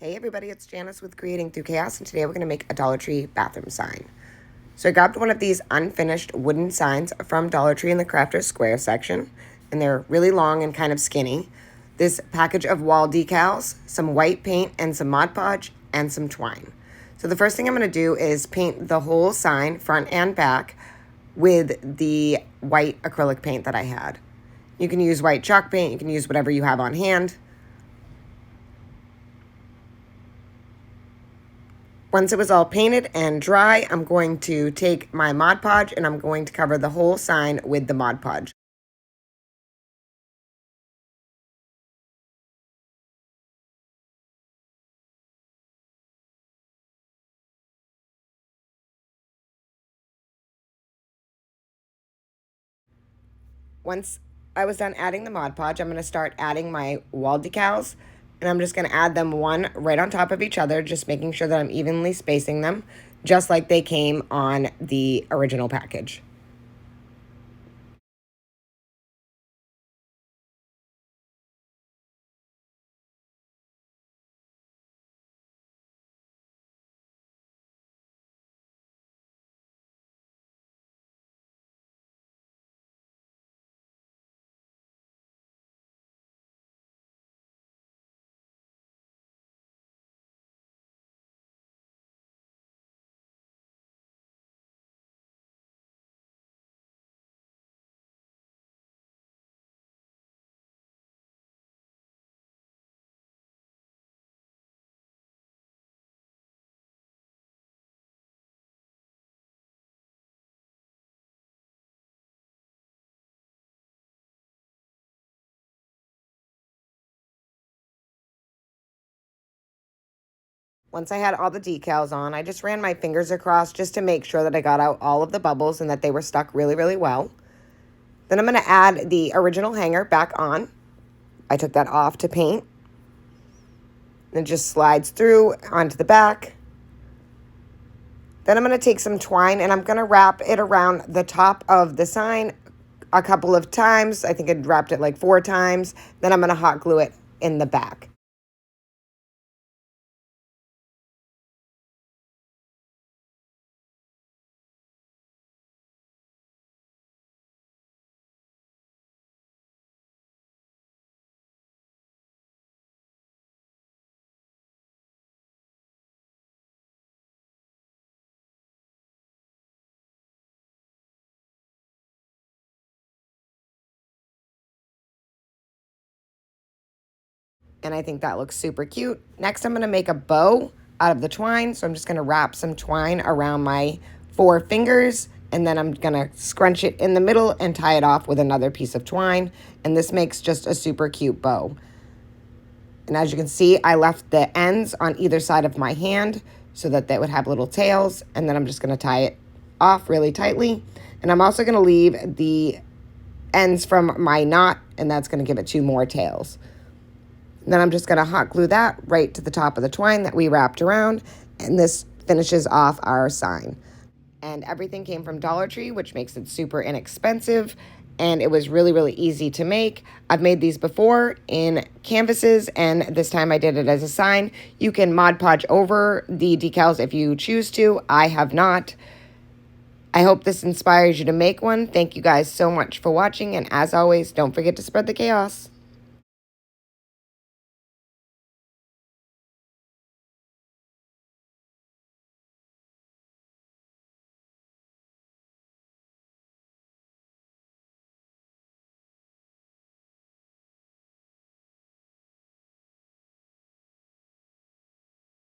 Hey everybody, it's Janice with Creating Through Chaos, and today we're going to make a Dollar Tree bathroom sign. So I grabbed one of these unfinished wooden signs from Dollar Tree in the Crafters Square section, and they're really long and kind of skinny. This package of wall decals, some white paint and some Mod Podge, and some twine. So the first thing I'm going to do is paint the whole sign, front and back, with the white acrylic paint that I had. You can use white chalk paint, you can use whatever you have on hand. Once it was all painted and dry, I'm going to take my Mod Podge and I'm going to cover the whole sign with the Mod Podge. Once I was done adding the Mod Podge, I'm going to start adding my wall decals, and I'm just going to add them one right on top of each other, just making sure that I'm evenly spacing them, just like they came on the original package. Once I had all the decals on, I just ran my fingers across just to make sure that I got out all of the bubbles and that they were stuck really, really well. Then I'm going to add the original hanger back on. I took that off to paint. It just slides through onto the back. Then I'm going to take some twine and I'm going to wrap it around the top of the sign a couple of times. I think I wrapped it like 4 times. Then I'm going to hot glue it in the back. And I think that looks super cute. Next, I'm going to make a bow out of the twine. So I'm just going to wrap some twine around my 4 fingers. And then I'm going to scrunch it in the middle and tie it off with another piece of twine. And this makes just a super cute bow. And as you can see, I left the ends on either side of my hand so that they would have little tails. And then I'm just going to tie it off really tightly. And I'm also going to leave the ends from my knot, and that's going to give it 2 more tails. And then I'm just going to hot glue that right to the top of the twine that we wrapped around, and this finishes off our sign. And everything came from Dollar Tree, which makes it super inexpensive, and it was really, really easy to make. I've made these before in canvases, and this time I did it as a sign. You can Mod Podge over the decals if you choose to. I have not. I hope this inspires you to make one. Thank you guys so much for watching, and as always, don't forget to spread the chaos.